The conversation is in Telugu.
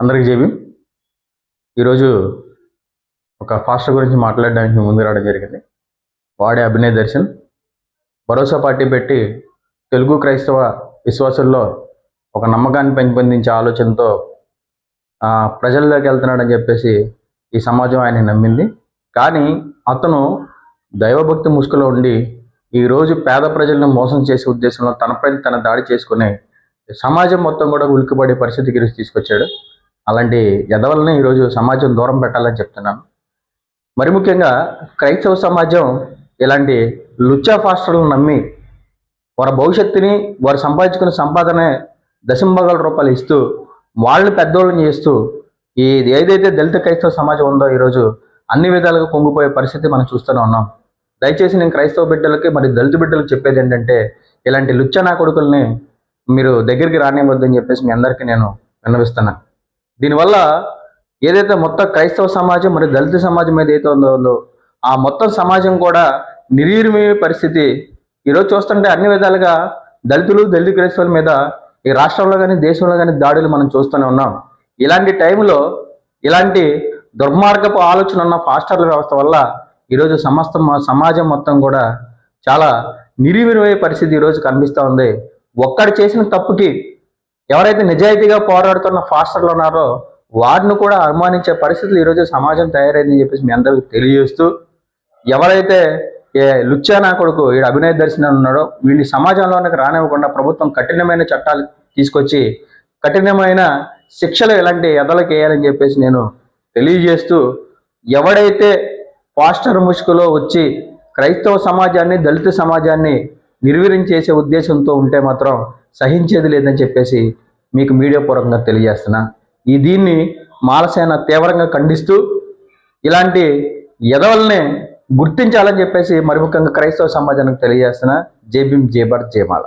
అందరికి జేబీ ఈరోజు ఒక ఫాస్టర్ గురించి మాట్లాడడానికి ముందు రావడం జరిగింది. వాడే అభినయ్ దర్శన్ భరోసా పార్టీ పెట్టి తెలుగు క్రైస్తవ విశ్వాసుల్లో ఒక నమ్మకాన్ని పెంపొందించే ఆలోచనతో ప్రజల్లోకి వెళ్తున్నాడని చెప్పేసి ఈ సమాజం ఆయన నమ్మింది. కానీ అతను దైవభక్తి ముసుగులో ఉండి ఈరోజు పేద ప్రజలను మోసం చేసే ఉద్దేశంలో తనపై తన దాడి చేసుకునే సమాజం మొత్తం కూడా ఉలిక్కిపడే పరిస్థితికి ఈరోజు తీసుకొచ్చాడు. అలాంటి ఎదవలని ఈరోజు సమాజం దూరం పెట్టాలని చెప్తున్నాను. మరి ముఖ్యంగా క్రైస్తవ సమాజం ఇలాంటి లుచ్చా ఫాస్టర్లను నమ్మి వారి భవిష్యత్తుని వారు సంపాదించుకున్న సంపాదనే దశంభాగాల రూపాయలు ఇస్తూ వాళ్ళని పెద్దోళ్ళని చేస్తూ ఏదైతే దళిత క్రైస్తవ సమాజం ఉందో ఈరోజు అన్ని విధాలుగా పొంగిపోయే పరిస్థితి మనం చూస్తూనే ఉన్నాం. దయచేసి నేను క్రైస్తవ బిడ్డలకి మరి దళిత బిడ్డలకు చెప్పేది ఏంటంటే, ఇలాంటి లుచ్చా నా కొడుకుల్ని మీరు దగ్గరికి రానివ్వద్దని చెప్పేసి మీ అందరికీ నేను విన్నవిస్తున్నాను. దీనివల్ల ఏదైతే మొత్తం క్రైస్తవ సమాజం మరి దళిత సమాజం ఏదైతే ఉందో ఆ మొత్తం సమాజం కూడా నిర్వీర్యమయ్యే పరిస్థితి ఈరోజు చూస్తుంటే అన్ని విధాలుగా దళిత క్రైస్తవుల మీద ఈ రాష్ట్రంలో కానీ దేశంలో కానీ దాడులు మనం చూస్తూనే ఉన్నాం. ఇలాంటి టైంలో ఇలాంటి దుర్మార్గపు ఆలోచన ఉన్న ఫాస్టర్ల వ్యవస్థ వల్ల ఈరోజు సమాజం మొత్తం కూడా చాలా నిర్వీర్యమయ్యే పరిస్థితి ఈరోజు కనిపిస్తూ ఉంది. ఒక్కడు చేసిన తప్పుకి ఎవరైతే నిజాయితీగా పోరాడుతున్న ఫాస్టర్లు ఉన్నారో వారిని కూడా అనుమానించే పరిస్థితులు ఈరోజు సమాజం తయారైందని చెప్పేసి మీ అందరికీ తెలియజేస్తూ, ఎవరైతే లుచ్చా నా కొడుకు వీడు అభినయ్ దర్శన్ ఉన్నాడో వీడిని సమాజంలోనికి రానివ్వకుండా ప్రభుత్వం కఠినమైన చట్టాలు తీసుకొచ్చి కఠినమైన శిక్షలు ఇలాంటి ఎదలకు వేయాలని చెప్పేసి నేను తెలియజేస్తూ, ఎవడైతే ఫాస్టర్ ముసుగులో వచ్చి క్రైస్తవ సమాజాన్ని దళిత సమాజాన్ని నిర్వీర్యం చేసే ఉద్దేశంతో ఉంటే మాత్రం సహించేది లేదని చెప్పేసి మీకు మీడియా పూర్వకంగా తెలియజేస్తున్నా. దీన్ని మాలసేన తీవ్రంగా ఖండిస్తూ ఇలాంటి ఎదవల్ని గుర్తించాలని చెప్పేసి మరి ముఖ్యంగా క్రైస్తవ సమాజానికి తెలియజేస్తున్నా. జై భీమ్, జై భారత్, జై మాల.